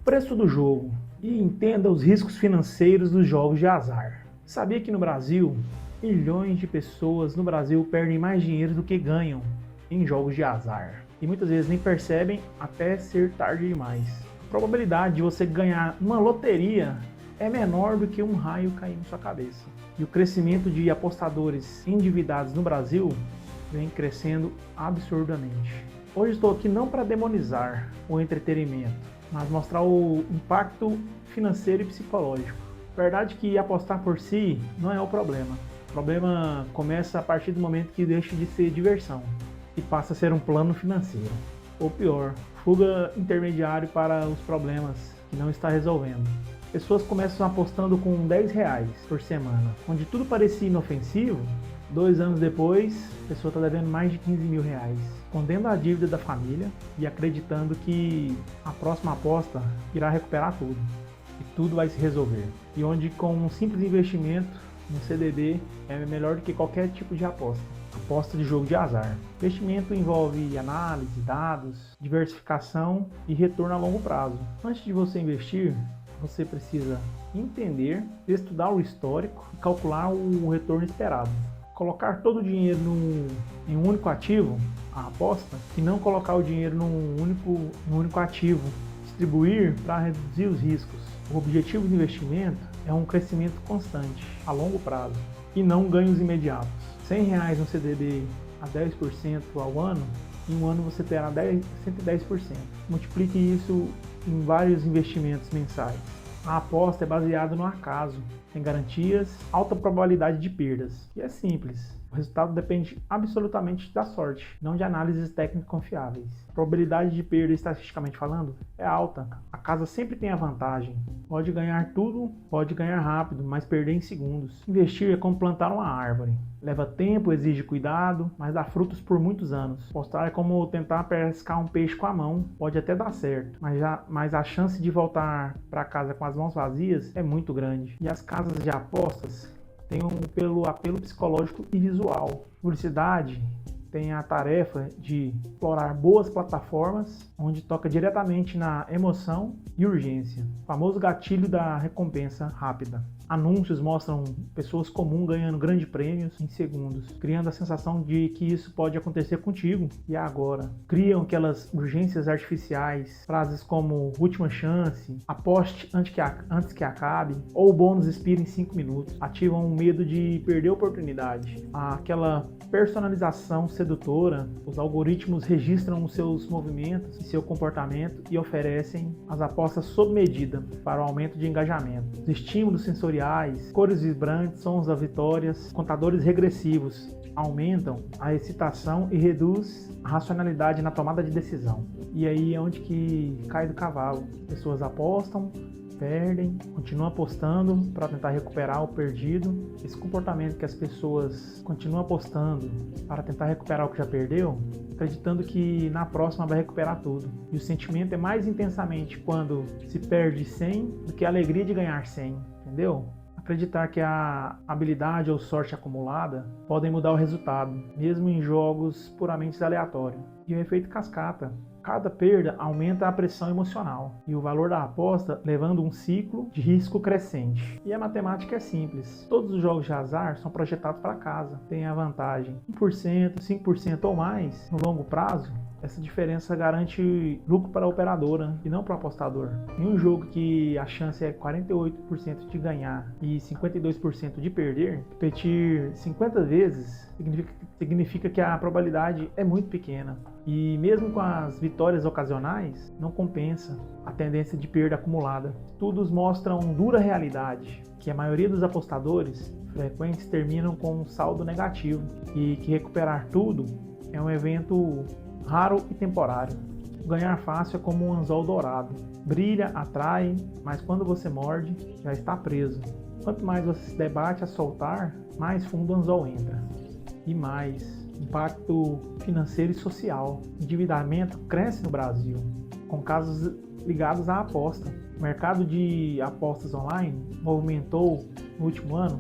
preço do jogo e entenda os riscos financeiros dos jogos de azar. Sabia que no Brasil, milhões de pessoas no Brasil perdem mais dinheiro do que ganham em jogos de azar. E muitas vezes nem percebem até ser tarde demais. A probabilidade de você ganhar uma loteria é menor do que um raio cair na sua cabeça. E o crescimento de apostadores endividados no Brasil vem crescendo absurdamente. Hoje estou aqui não para demonizar o entretenimento, mas mostrar o impacto financeiro e psicológico. Verdade que apostar por si não é o problema. O problema começa a partir do momento que deixa de ser diversão e passa a ser um plano financeiro. Ou pior, fuga intermediário para os problemas que não está resolvendo. Pessoas começam apostando com R$10 por semana, onde tudo parecia inofensivo. 2 anos depois, a pessoa está devendo mais de R$15 mil, escondendo a dívida da família e acreditando que a próxima aposta irá recuperar tudo e tudo vai se resolver. E onde com um simples investimento no CDB é melhor do que qualquer tipo de aposta. Aposta de jogo de azar. Investimento envolve análise, dados, diversificação e retorno a longo prazo. Antes de você investir, você precisa entender, estudar o histórico e calcular o retorno esperado. Colocar todo o dinheiro em um único ativo, a aposta, e não colocar o dinheiro num único ativo. Distribuir para reduzir os riscos. O objetivo do investimento é um crescimento constante, a longo prazo, e não ganhos imediatos. R$100 no CDB a 10% ao ano, em um ano você terá 110%. Multiplique isso em vários investimentos mensais. A aposta é baseada no acaso, tem garantias, alta probabilidade de perdas. E é simples, o resultado depende absolutamente da sorte, não de análises técnicas confiáveis. A probabilidade de perda, estatisticamente falando, é alta. A casa sempre tem a vantagem. Pode ganhar tudo, pode ganhar rápido, mas perder em segundos. Investir é como plantar uma árvore. Leva tempo, exige cuidado, mas dá frutos por muitos anos. Apostar é como tentar pescar um peixe com a mão. Pode até dar certo, mas a chance de voltar para casa com as mãos vazias é muito grande. E as casas de apostas têm um apelo psicológico e visual. Publicidade tem a tarefa de explorar boas plataformas, onde toca diretamente na emoção e urgência. O famoso gatilho da recompensa rápida. Anúncios mostram pessoas comuns ganhando grandes prêmios em segundos, criando a sensação de que isso pode acontecer contigo e agora. Criam aquelas urgências artificiais, frases como última chance, aposte antes que acabe, ou o bônus expira em 5 minutos. Ativam o medo de perder a oportunidade. Aquela personalização sedutora, os algoritmos registram os seus movimentos e seu comportamento e oferecem as apostas sob medida para o aumento de engajamento. Os estímulos sensoriais, cores vibrantes, sons das vitórias, contadores regressivos aumentam a excitação e reduz a racionalidade na tomada de decisão. E aí é onde que cai do cavalo. Pessoas apostam, perdem, continuam apostando para tentar recuperar o perdido. Esse comportamento que as pessoas continuam apostando para tentar recuperar o que já perdeu, acreditando que na próxima vai recuperar tudo. E o sentimento é mais intensamente quando se perde 100 do que a alegria de ganhar 100, entendeu? Acreditar que a habilidade ou sorte acumulada podem mudar o resultado, mesmo em jogos puramente aleatórios. E o efeito cascata. Cada perda aumenta a pressão emocional e o valor da aposta levando um ciclo de risco crescente. E a matemática é simples. Todos os jogos de azar são projetados para casa. Tem a vantagem 1%, 5% ou mais no longo prazo. Essa diferença garante lucro para a operadora e não para o apostador. Em um jogo que a chance é 48% de ganhar e 52% de perder, repetir 50 vezes significa que a probabilidade é muito pequena. E mesmo com as vitórias ocasionais, não compensa a tendência de perda acumulada. Estudos mostram dura realidade, que a maioria dos apostadores frequentes terminam com um saldo negativo e que recuperar tudo é um evento raro e temporário. Ganhar fácil é como um anzol dourado. Brilha, atrai, mas quando você morde, já está preso. Quanto mais você se debate a soltar, mais fundo o anzol entra. E mais, impacto financeiro e social. Endividamento cresce no Brasil, com casos ligados à aposta. O mercado de apostas online movimentou, no último ano,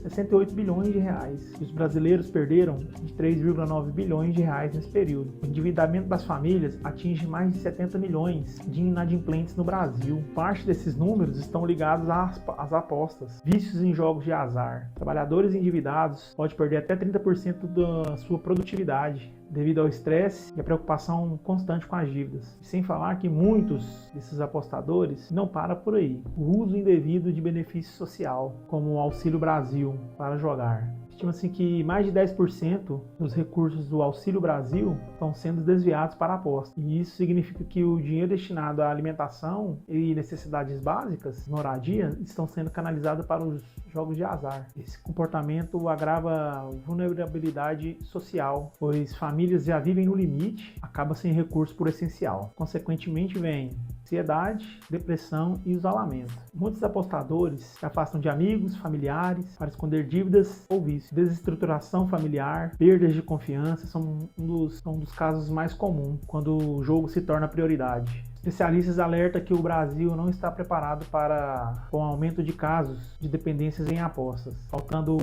68 bilhões de reais. E os brasileiros perderam 23,9 bilhões de reais nesse período. O endividamento das famílias atinge mais de 70 milhões de inadimplentes no Brasil. Parte desses números estão ligados às apostas, vícios em jogos de azar. Trabalhadores endividados podem perder até 30% da sua produtividade devido ao estresse e à preocupação constante com as dívidas. Sem falar que muitos desses apostadores não param por aí. O uso indevido de benefício social, como o Auxílio Brasil, para jogar. Estima-se que mais de 10% dos recursos do Auxílio Brasil estão sendo desviados para a aposta. E isso significa que o dinheiro destinado à alimentação e necessidades básicas, moradia, estão sendo canalizados para os jogos de azar. Esse comportamento agrava a vulnerabilidade social, pois famílias já vivem no limite, acaba sem recurso por essencial. Consequentemente, vem ansiedade, depressão e isolamento. Muitos apostadores se afastam de amigos, familiares, para esconder dívidas ou vícios. Desestruturação familiar, perdas de confiança são um dos casos mais comuns quando o jogo se torna prioridade. Especialistas alertam que o Brasil não está preparado para o aumento de casos de dependências em apostas, faltando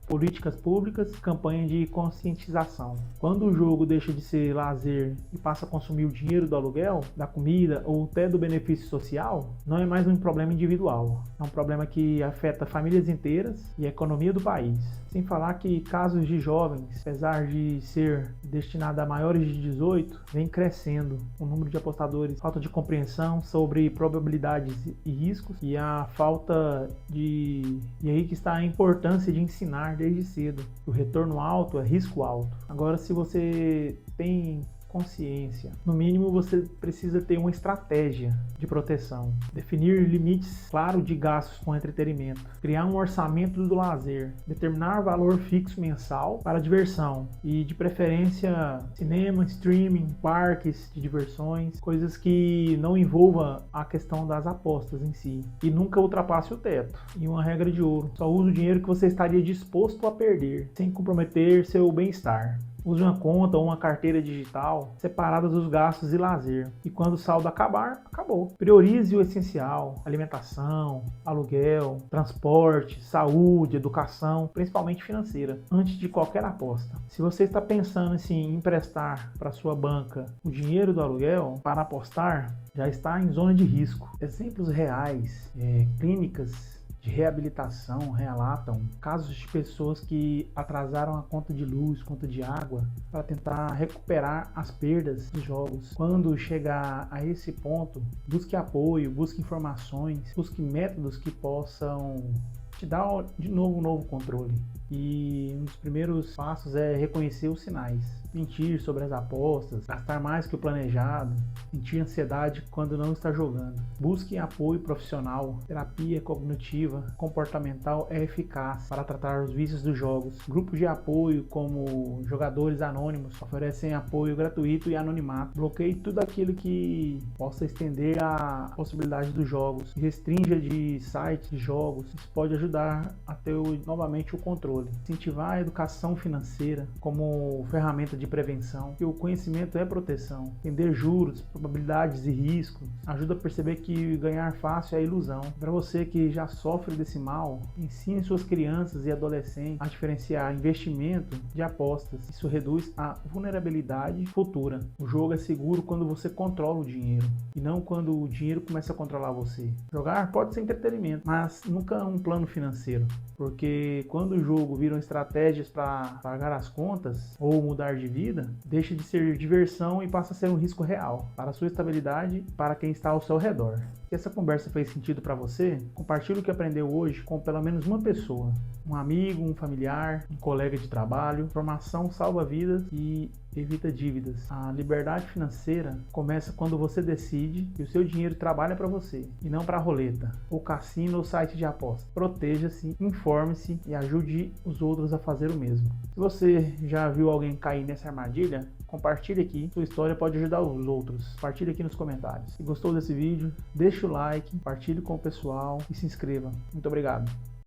políticas públicas e campanha de conscientização. Quando o jogo deixa de ser lazer e passa a consumir o dinheiro do aluguel, da comida ou até do benefício social, não é mais um problema individual, é um problema que afeta famílias inteiras e a economia do país. Sem falar que casos de jovens, apesar de ser destinado a maiores de 18, vem crescendo o número de apostadores, falta de compreensão sobre probabilidades e riscos e a falta de... E aí que está a importância de ensinar desde cedo. O retorno alto é risco alto. Agora, se você tem consciência, no mínimo você precisa ter uma estratégia de proteção, definir limites claros de gastos com entretenimento, criar um orçamento do lazer, determinar valor fixo mensal para diversão e de preferência cinema, streaming, parques de diversões, coisas que não envolvam a questão das apostas em si e nunca ultrapasse o teto. E uma regra de ouro: só use o dinheiro que você estaria disposto a perder, sem comprometer seu bem-estar. Use uma conta ou uma carteira digital separada dos gastos e lazer. E quando o saldo acabar, acabou. Priorize o essencial: alimentação, aluguel, transporte, saúde, educação, principalmente financeira, antes de qualquer aposta. Se você está pensando em emprestar para sua banca o dinheiro do aluguel para apostar, já está em zona de risco. Exemplos reais: clínicas de reabilitação relatam casos de pessoas que atrasaram a conta de luz, conta de água, para tentar recuperar as perdas de jogos. Quando chegar a esse ponto, busque apoio, busque informações, busque métodos que possam te dar de novo um novo controle. E um dos primeiros passos é reconhecer os sinais. Mentir sobre as apostas, gastar mais que o planejado, sentir ansiedade quando não está jogando. Busque apoio profissional. Terapia cognitiva comportamental é eficaz para tratar os vícios dos jogos. Grupos de apoio como Jogadores Anônimos oferecem apoio gratuito e anonimato. Bloqueie tudo aquilo que possa estender a possibilidade dos jogos. Restrinja de sites de jogos. Isso pode ajudar a ter novamente o controle. Incentivar a educação financeira como ferramenta de prevenção, que o conhecimento é proteção. Entender juros, probabilidades e riscos ajuda a perceber que ganhar fácil é ilusão. Para você que já sofre desse mal, ensine suas crianças e adolescentes a diferenciar investimento de apostas. Isso reduz a vulnerabilidade futura. O jogo é seguro quando você controla o dinheiro e não quando o dinheiro começa a controlar você. Jogar pode ser entretenimento, mas nunca um plano financeiro, porque quando o jogo viram estratégias para pagar as contas ou mudar de vida, deixa de ser diversão e passa a ser um risco real para a sua estabilidade e para quem está ao seu redor. Se essa conversa fez sentido para você, compartilhe o que aprendeu hoje com pelo menos uma pessoa, um amigo, um familiar, um colega de trabalho. Informação salva vidas e evita dívidas. A liberdade financeira começa quando você decide que o seu dinheiro trabalha para você e não para a roleta, ou cassino ou site de aposta. Proteja-se, informe-se e ajude os outros a fazer o mesmo. Se você já viu alguém cair nessa armadilha, compartilhe aqui, sua história pode ajudar os outros. Compartilhe aqui nos comentários. Se gostou desse vídeo, deixa o like, compartilhe com o pessoal e se inscreva. Muito obrigado.